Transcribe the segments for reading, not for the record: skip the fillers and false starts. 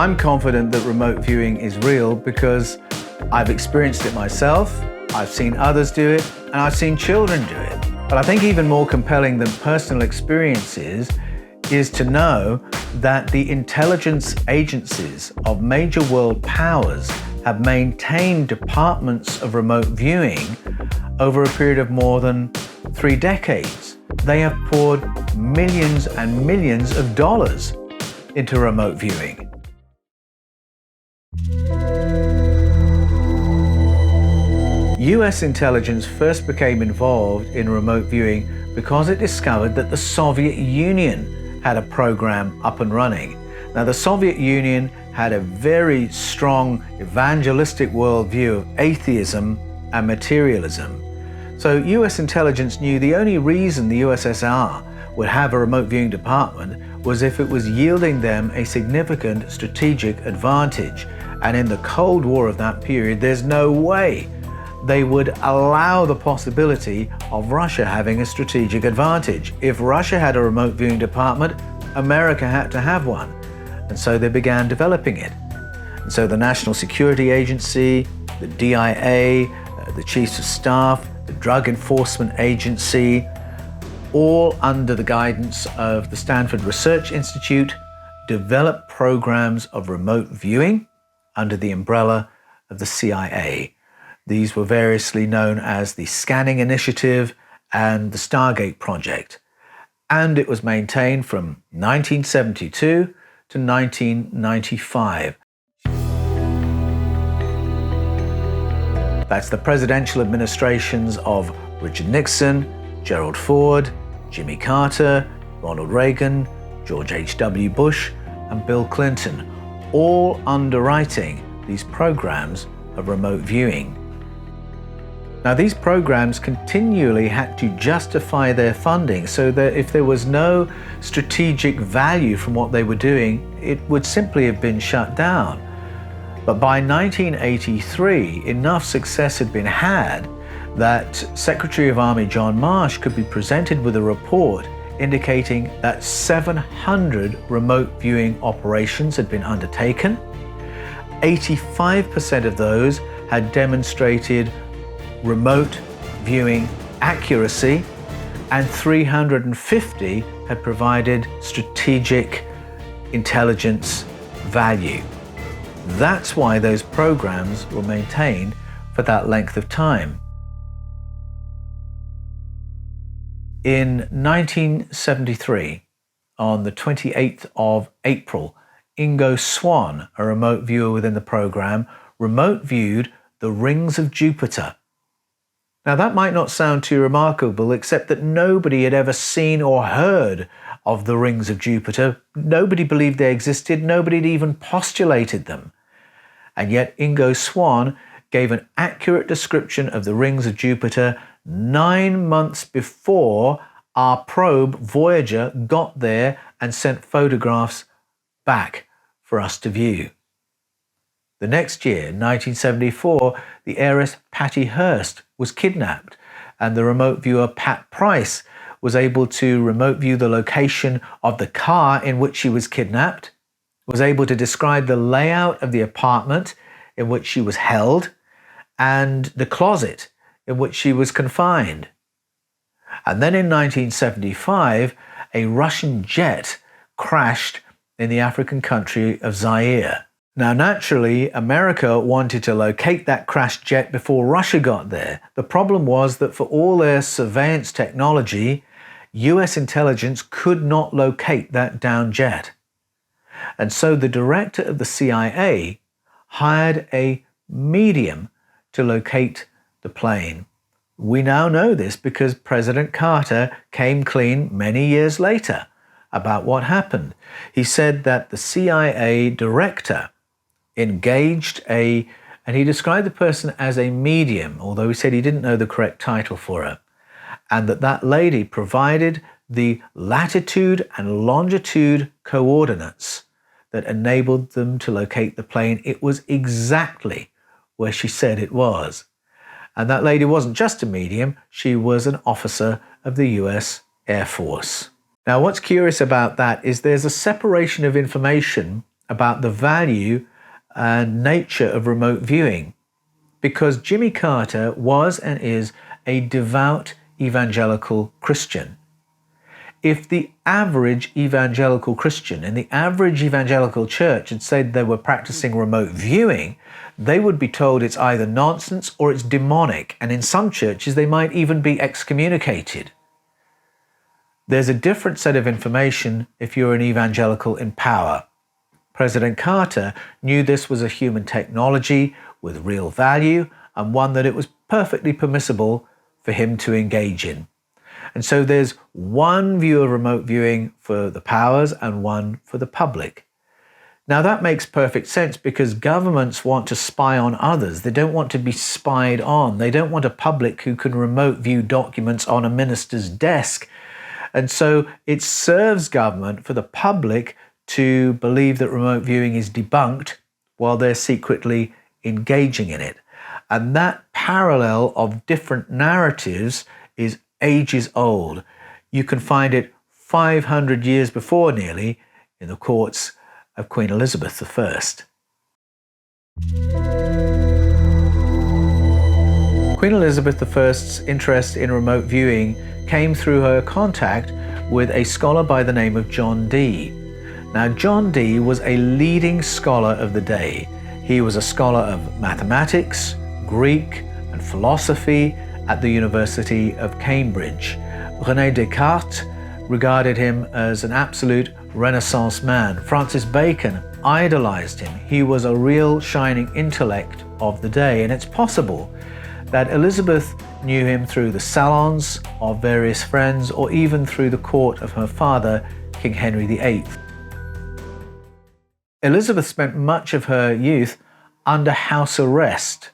I'm confident that remote viewing is real because I've experienced it myself, I've seen others do it, and I've seen children do it. But I think even more compelling than personal experiences is to know that the intelligence agencies of major world powers have maintained departments of remote viewing over a period of more than 3 decades. They have poured millions and millions of dollars into remote viewing. US intelligence first became involved in remote viewing because it discovered that the Soviet Union had a program up and running. Now, the Soviet Union had a very strong evangelistic worldview of atheism and materialism. So US intelligence knew the only reason the USSR would have a remote viewing department was if it was yielding them a significant strategic advantage. And in the Cold War of that period, there's no way they would allow the possibility of Russia having a strategic advantage. If Russia had a remote viewing department, America had to have one. And so they began developing it. And so the National Security Agency, the DIA, the Chiefs of Staff, the Drug Enforcement Agency, all under the guidance of the Stanford Research Institute, developed programs of remote viewing under the umbrella of the CIA. These were variously known as the Scanning Initiative and the Stargate Project. And it was maintained from 1972 to 1995. That's the presidential administrations of Richard Nixon, Gerald Ford, Jimmy Carter, Ronald Reagan, George H.W. Bush, and Bill Clinton, all underwriting these programs of remote viewing. Now, these programs continually had to justify their funding so that if there was no strategic value from what they were doing, it would simply have been shut down. But by 1983, enough success had been had that Secretary of Army John Marsh could be presented with a report indicating that 700 remote viewing operations had been undertaken. 85% of those had demonstrated remote viewing accuracy, and 350 had provided strategic intelligence value. That's why those programs were maintained for that length of time. In 1973, on the 28th of April, Ingo Swann, a remote viewer within the program, remote viewed the rings of Jupiter. Now, that might not sound too remarkable, except that nobody had ever seen or heard of the rings of Jupiter. Nobody believed they existed. Nobody had even postulated them. And yet Ingo Swann gave an accurate description of the rings of Jupiter 9 months before our probe Voyager got there and sent photographs back for us to view. The next year, 1974, the heiress Patty Hearst was kidnapped, and the remote viewer Pat Price was able to remote view the location of the car in which she was kidnapped, was able to describe the layout of the apartment in which she was held, and the closet in which she was confined. And then in 1975, a Russian jet crashed in the African country of Zaire. Now, naturally, America wanted to locate that crashed jet before Russia got there. The problem was that for all their surveillance technology, US intelligence could not locate that downed jet. And so the director of the CIA hired a medium to locate the plane. We now know this because President Carter came clean many years later about what happened. He said that the CIA director engaged and he described the person as a medium, although he said he didn't know the correct title for her, and that lady provided the latitude and longitude coordinates that enabled them to locate the plane. It was exactly where she said it was. And that lady wasn't just a medium, she was an officer of the US Air Force. Now, what's curious about that is there's a separation of information about the value and nature of remote viewing, because Jimmy Carter was and is a devout evangelical Christian. If the average evangelical Christian in the average evangelical church had said they were practicing remote viewing, they would be told it's either nonsense or it's demonic, and in some churches they might even be excommunicated. There's a different set of information if you're an evangelical in power. President Carter knew this was a human technology with real value and one that it was perfectly permissible for him to engage in. And so there's one view of remote viewing for the powers and one for the public. Now that makes perfect sense because governments want to spy on others. They don't want to be spied on. They don't want a public who can remote view documents on a minister's desk. And so it serves government for the public to believe that remote viewing is debunked while they're secretly engaging in it. And that parallel of different narratives is ages old. You can find it 500 years before nearly in the courts of Queen Elizabeth I. Queen Elizabeth I's interest in remote viewing came through her contact with a scholar by the name of John Dee. Now, John Dee was a leading scholar of the day. He was a scholar of mathematics, Greek, and philosophy at the University of Cambridge. René Descartes regarded him as an absolute Renaissance man. Francis Bacon idolized him. He was a real shining intellect of the day, and it's possible that Elizabeth knew him through the salons of various friends or even through the court of her father, King Henry VIII. Elizabeth spent much of her youth under house arrest.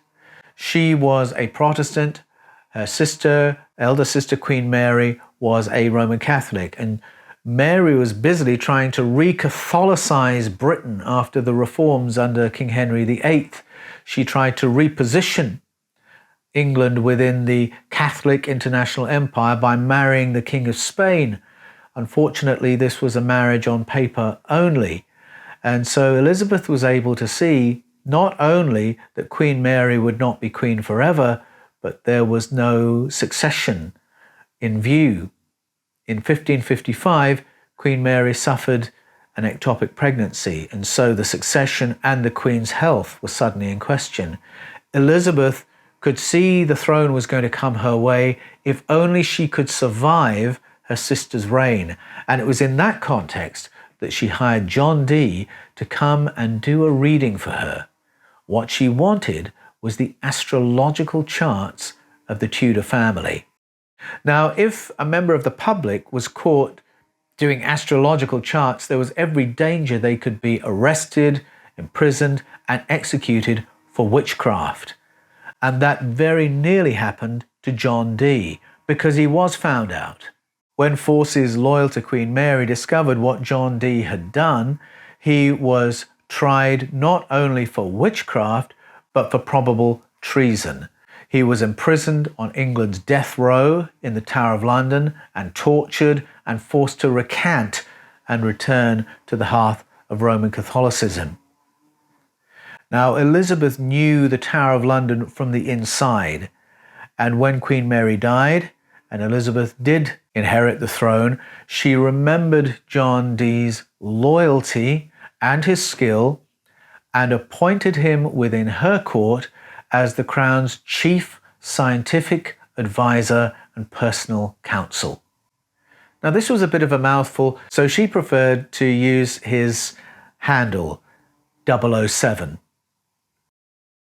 She was a Protestant. Her sister, elder sister Queen Mary, was a Roman Catholic, and Mary was busily trying to re-Catholicize Britain after the reforms under King Henry VIII. She tried to reposition England within the Catholic international empire by marrying the King of Spain. Unfortunately, this was a marriage on paper only. And so Elizabeth was able to see not only that Queen Mary would not be queen forever, but there was no succession in view. In 1555, Queen Mary suffered an ectopic pregnancy, and so the succession and the Queen's health were suddenly in question. Elizabeth could see the throne was going to come her way if only she could survive her sister's reign. And it was in that context that she hired John Dee to come and do a reading for her. What she wanted was the astrological charts of the Tudor family. Now, if a member of the public was caught doing astrological charts, there was every danger they could be arrested, imprisoned, and executed for witchcraft. And that very nearly happened to John Dee, because he was found out. When forces loyal to Queen Mary discovered what John Dee had done, he was tried not only for witchcraft, but for probable treason. He was imprisoned on England's death row in the Tower of London and tortured and forced to recant and return to the hearth of Roman Catholicism. Now, Elizabeth knew the Tower of London from the inside, and when Queen Mary died, and Elizabeth did inherit the throne, she remembered John Dee's loyalty and his skill and appointed him within her court as the Crown's chief scientific advisor and personal counsel. Now, this was a bit of a mouthful, so she preferred to use his handle, 007.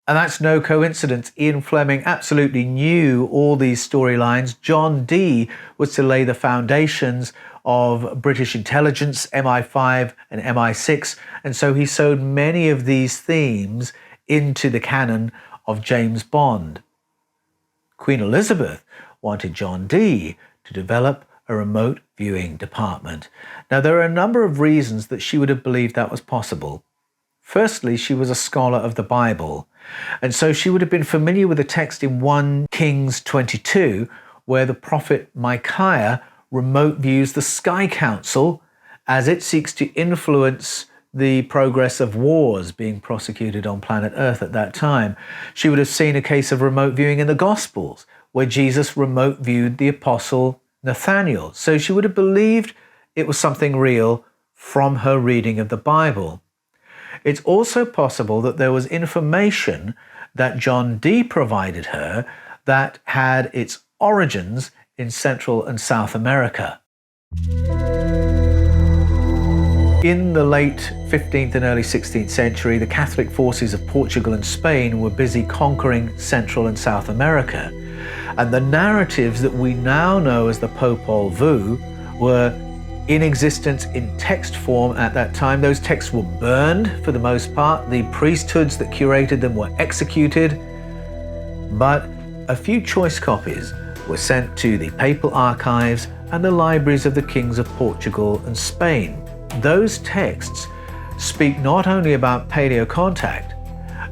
And that's no coincidence. Ian Fleming absolutely knew all these storylines. John Dee was to lay the foundations of British intelligence, MI5 and MI6, and so he sewed many of these themes into the canon of James Bond. Queen Elizabeth wanted John Dee to develop a remote viewing department. Now, there are a number of reasons that she would have believed that was possible. Firstly, she was a scholar of the Bible, and so she would have been familiar with the text in 1 Kings 22, where the prophet Micaiah remote views the Sky Council as it seeks to influence the progress of wars being prosecuted on planet Earth at that time. She would have seen a case of remote viewing in the Gospels, where Jesus remote viewed the apostle Nathaniel. So she would have believed it was something real from her reading of the Bible. It's also possible that there was information that John Dee provided her that had its origins in Central and South America. In the late 15th and early 16th century, the Catholic forces of Portugal and Spain were busy conquering Central and South America. And the narratives that we now know as the Paul Wallis were in existence in text form at that time. Those texts were burned for the most part. The priesthoods that curated them were executed. But a few choice copies were sent to the papal archives and the libraries of the kings of Portugal and Spain. Those texts speak not only about paleo contact,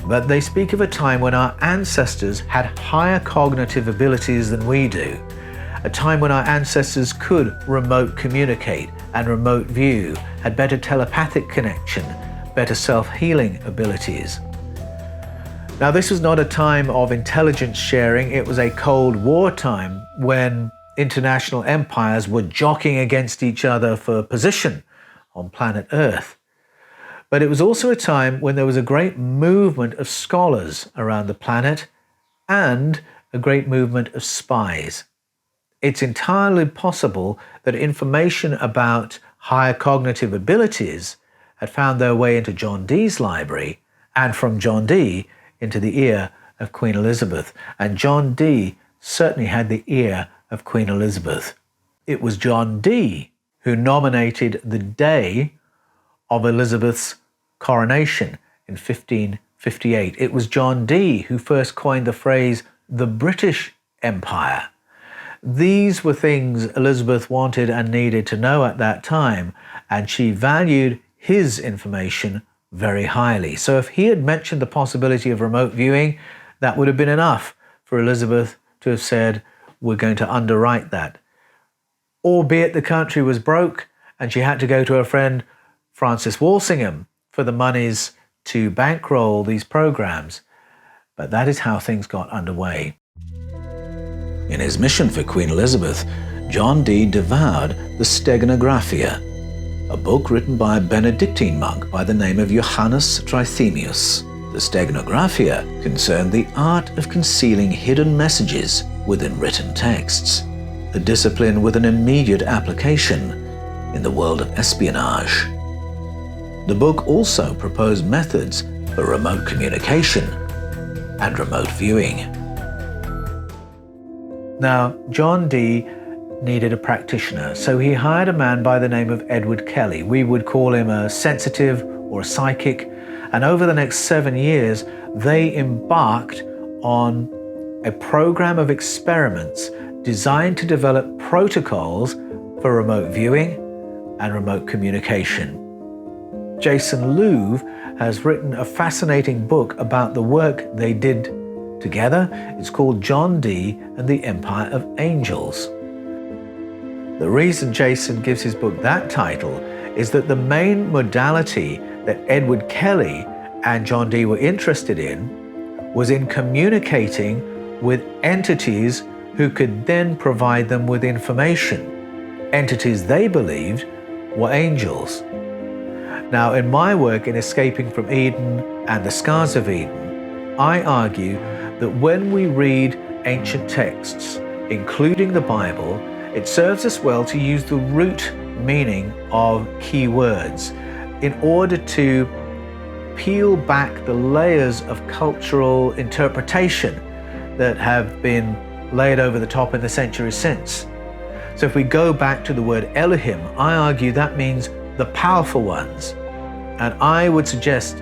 but they speak of a time when our ancestors had higher cognitive abilities than we do, a time when our ancestors could remote communicate and remote view, had better telepathic connection, better self-healing abilities. Now, this was not a time of intelligence sharing. It was a Cold War time when international empires were jockeying against each other for position on planet Earth. But it was also a time when there was a great movement of scholars around the planet and a great movement of spies. It's entirely possible that information about higher cognitive abilities had found their way into John Dee's library, and from John Dee into the ear of Queen Elizabeth. And John Dee certainly had the ear of Queen Elizabeth. It was John Dee who nominated the day of Elizabeth's coronation in 1558. It was John Dee who first coined the phrase, the British Empire. These were things Elizabeth wanted and needed to know at that time, and she valued his information very highly. So if he had mentioned the possibility of remote viewing, that would have been enough for Elizabeth to have said, we're going to underwrite that. Albeit the country was broke and she had to go to her friend Francis Walsingham for the monies to bankroll these programs. But that is how things got underway. In his mission for Queen Elizabeth, John Dee devoured the Steganographia, a book written by a Benedictine monk by the name of Johannes Trithemius. The Steganographia concerned the art of concealing hidden messages within written texts, a discipline with an immediate application in the world of espionage. The book also proposed methods for remote communication and remote viewing. Now, John Dee needed a practitioner, so he hired a man by the name of Edward Kelly. We would call him a sensitive or a psychic, and over the next 7 years, they embarked on a program of experiments designed to develop protocols for remote viewing and remote communication. Jason LOUV has written a fascinating book about the work they did together. It's called John Dee and the Empire of Angels. The reason Jason gives his book that title is that the main modality that Edward Kelly and John Dee were interested in was in communicating with entities who could then provide them with information. Entities they believed were angels. Now, in my work in Escaping from Eden and the Scars of Eden, I argue that when we read ancient texts, including the Bible, it serves us well to use the root meaning of key words in order to peel back the layers of cultural interpretation that have been laid over the top in the centuries since. So if we go back to the word Elohim, I argue that means the powerful ones. And I would suggest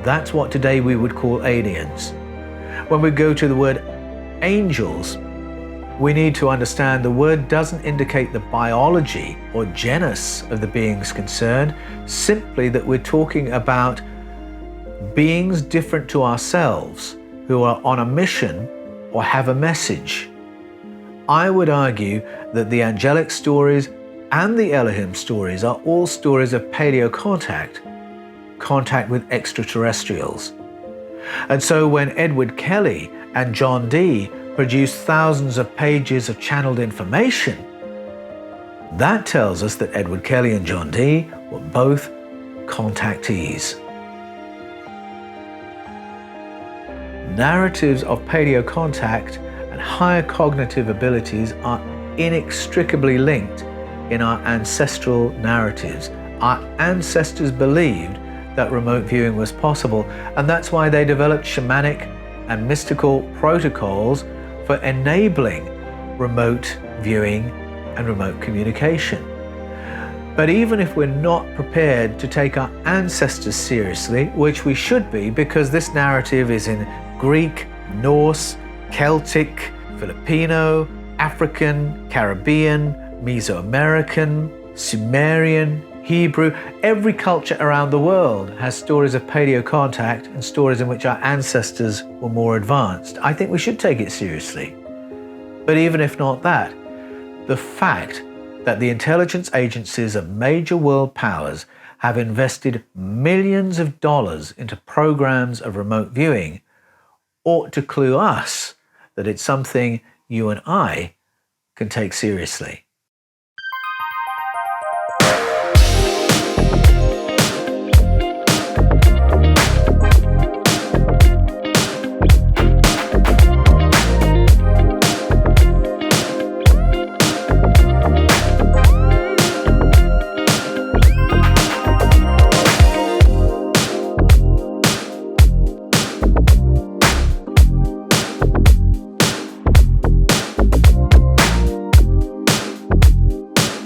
that's what today we would call aliens. When we go to the word angels, we need to understand the word doesn't indicate the biology or genus of the beings concerned, simply that we're talking about beings different to ourselves who are on a mission or have a message. I would argue that the angelic stories and the Elohim stories are all stories of paleo contact, contact with extraterrestrials. And so when Edward Kelly and John Dee produced thousands of pages of channeled information, that tells us that Edward Kelly and John Dee were both contactees. Narratives of paleo contact and higher cognitive abilities are inextricably linked in our ancestral narratives. Our ancestors believed that remote viewing was possible, and that's why they developed shamanic and mystical protocols for enabling remote viewing and remote communication. But even if we're not prepared to take our ancestors seriously, which we should be, because this narrative is in Greek, Norse, Celtic, Filipino, African, Caribbean, Mesoamerican, Sumerian, Hebrew. Every culture around the world has stories of paleo contact and stories in which our ancestors were more advanced. I think we should take it seriously. But even if not that, the fact that the intelligence agencies of major world powers have invested millions of dollars into programs of remote viewing ought to clue us that it's something you and I can take seriously.